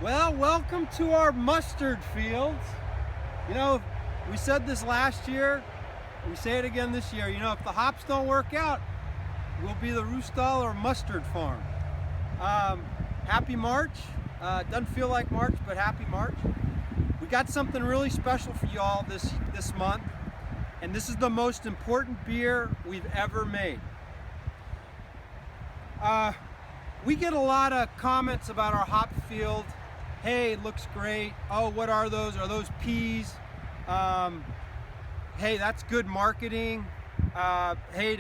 Well, welcome to our mustard fields. You know, we said this last year, we say it again this year. You know, if the hops don't work out, we'll be the Ruhstaller mustard farm. Happy March. Doesn't feel like March, but happy March. We got something really special for you all this month, and this is the most important beer we've ever made. We get a lot of comments about our hop field. Hey, it looks great. Oh, what are those? Are those peas? Hey, that's good marketing. Hey,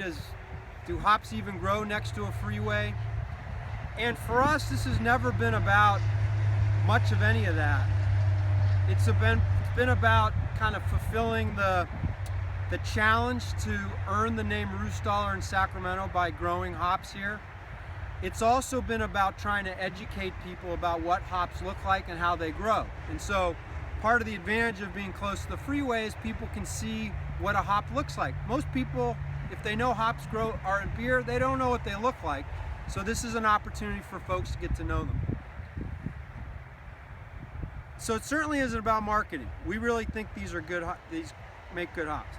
do hops even grow next to a freeway? And for us, this has never been about much of any of that. It's been about kind of fulfilling the challenge to earn the name Ruhstaller in Sacramento by growing hops here. It's also been about trying to educate people about what hops look like and how they grow. And so part of the advantage of being close to the freeway is people can see what a hop looks like. Most people, if they know hops are in beer, they don't know what they look like. So this is an opportunity for folks to get to know them. So it certainly isn't about marketing. We really think these make good hops.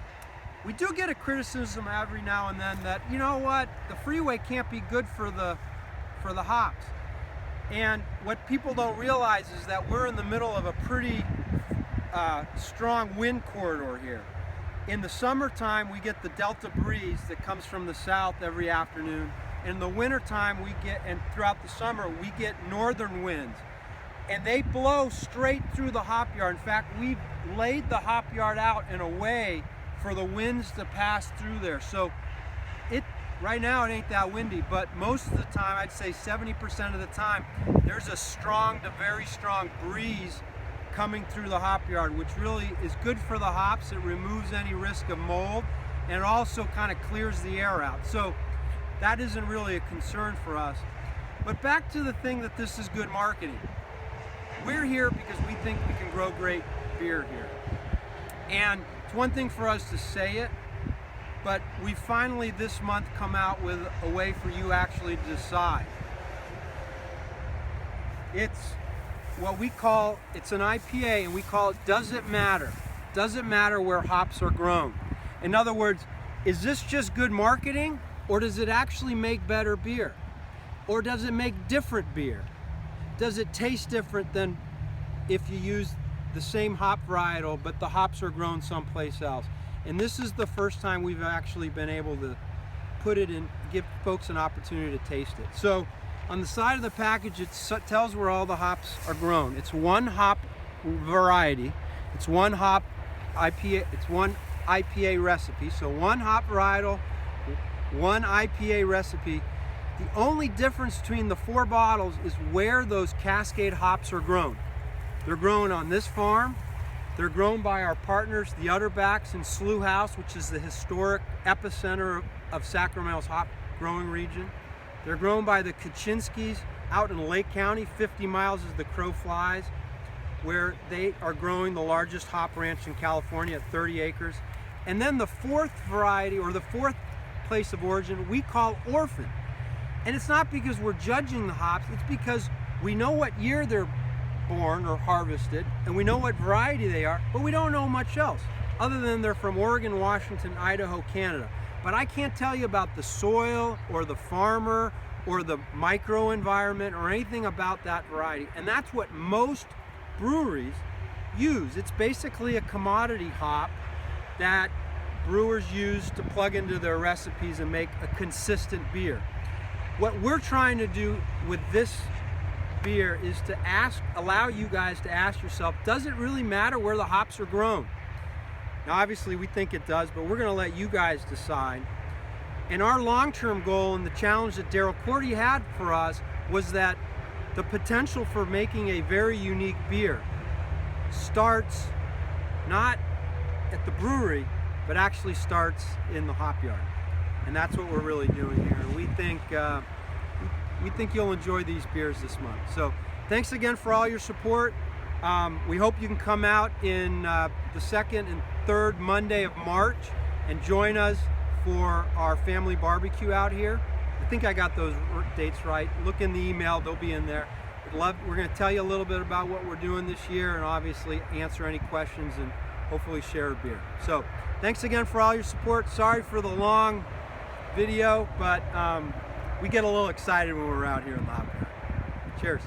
We do get a criticism every now and then that, you know what, the freeway can't be good for the hops. And what people don't realize is that we're in the middle of a pretty strong wind corridor here. In the summertime, we get the delta breeze that comes from the south every afternoon. In the wintertime, and throughout the summer, we get northern winds. And they blow straight through the hop yard. In fact, we've laid the hop yard out in a way for the winds to pass through there. So right now it ain't that windy, but most of the time, I'd say 70% of the time, there's a strong to very strong breeze coming through the hop yard, which really is good for the hops. It removes any risk of mold, and it also kind of clears the air out. So that isn't really a concern for us. But back to the thing that this is good marketing. We're here because we think we can grow great beer here. And it's one thing for us to say it, but we finally this month come out with a way for you actually to decide. It's what we call, it's an IPA, and we call it Does It Matter? Does it matter where hops are grown? In other words, is this just good marketing, or does it actually make better beer? Or does it make different beer? Does it taste different than if you use the same hop varietal, but the hops are grown someplace else? And this is the first time we've actually been able to put it in, give folks an opportunity to taste it. So on the side of the package, it tells where all the hops are grown. It's one hop variety. It's one hop IPA. It's one IPA recipe. So one hop varietal, one IPA recipe. The only difference between the 4 bottles is where those Cascade hops are grown. They're grown on this farm. They're grown by our partners, the Utterbacks in Slough House, which is the historic epicenter of Sacramento's hop growing region. They're grown by the Kaczynskis out in Lake County, 50 miles as the crow flies, where they are growing the largest hop ranch in California at 30 acres. And then the 4th variety, or the 4th place of origin, we call Orphan. And it's not because we're judging the hops, it's because we know what year they're born or harvested, and we know what variety they are, but we don't know much else, other than they're from Oregon, Washington, Idaho, Canada. But I can't tell you about the soil, or the farmer, or the microenvironment, or anything about that variety. And that's what most breweries use. It's basically a commodity hop that brewers use to plug into their recipes and make a consistent beer. What we're trying to do with this beer is to allow you guys to ask yourself, does it really matter where the hops are grown? Now obviously we think it does, but we're going to let you guys decide. And our long-term goal, and the challenge that Daryl Cordy had for us, was that the potential for making a very unique beer starts not at the brewery, but actually starts in the hop yard. And that's what we're really doing here. And we think you'll enjoy these beers this month. So thanks again for all your support. We hope you can come out in the 2nd and 3rd Monday of March and join us for our family barbecue out here. I think I got those dates right. Look in the email, they'll be in there. We're going to tell you a little bit about what we're doing this year, and obviously answer any questions and hopefully share a beer. So thanks again for all your support. Sorry for the long video, but we get a little excited when we're out here in Loudon. Cheers.